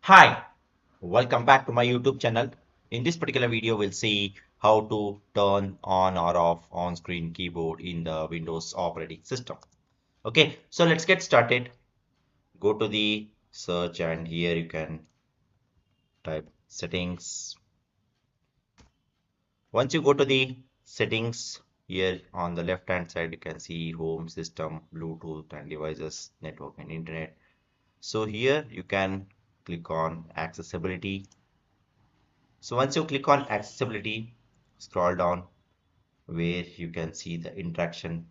Hi, welcome back to my YouTube channel. In this particular video, we'll see how to turn on or off on-screen keyboard in the Windows operating system. Okay, so let's get started. Go to the search and here you can type settings. Once you go to the settings, here on the left hand side, you can see home, system, Bluetooth and devices, network and internet. So here you can click on accessibility. So once you click on accessibility, scroll down where you can see the interaction,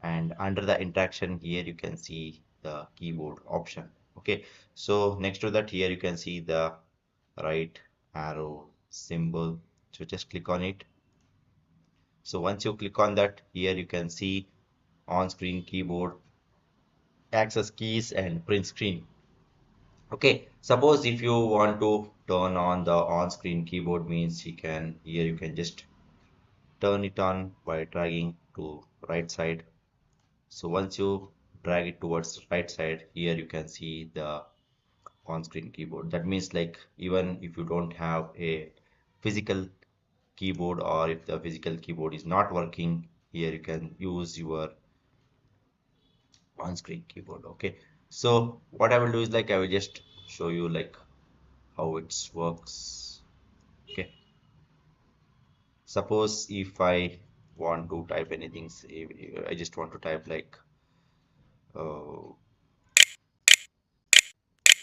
and under the interaction here you can see the keyboard option. Okay, so next to that here you can see the right arrow symbol. So just click on it. So once you click on that, here you can see on-screen keyboard, access keys and print screen. Okay, suppose if you want to turn on the on-screen keyboard means you can just turn it on by dragging to right side. So once you drag it towards right side, here you can see the on-screen keyboard. That means like even if you don't have a physical keyboard or if the physical keyboard is not working, here you can use your on-screen keyboard. Okay, so what I will do is like I will just show you like how it works. Okay, suppose if I want to type anything, say I just want to type like uh,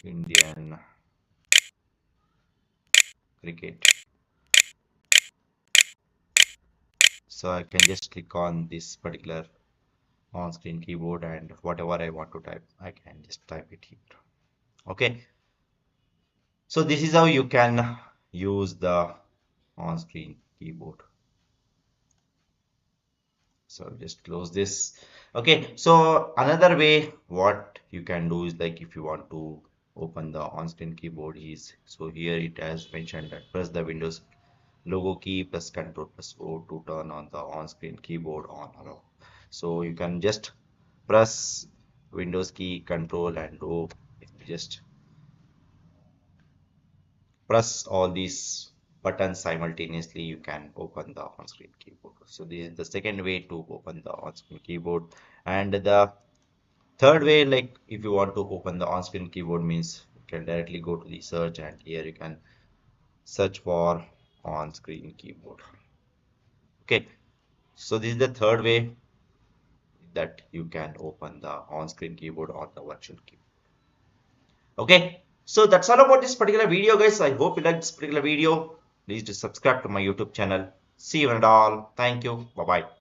Indian cricket. So I can just click on this particular on-screen keyboard and whatever I want to type, I can just type it here. Okay, so this is how you can use the on-screen keyboard. So just close this. Okay, so another way what you can do is like if you want to open the on-screen keyboard is, so here it has mentioned that press the Windows logo key plus Control plus O to turn on the on-screen keyboard on or off. So you can just press Windows key, Control and O. Just press all these buttons simultaneously, you can open the on-screen keyboard. So this is the second way to open the on-screen keyboard. And the third way, like if you want to open the on-screen keyboard means you can directly go to the search and here you can search for on-screen keyboard. Okay, so this is the third way that you can open the on-screen keyboard on the virtual keyboard. Okay, so that's all about this particular video, guys. I hope you liked this particular video. Please do subscribe to my YouTube channel. See you and all. Thank you. Bye bye.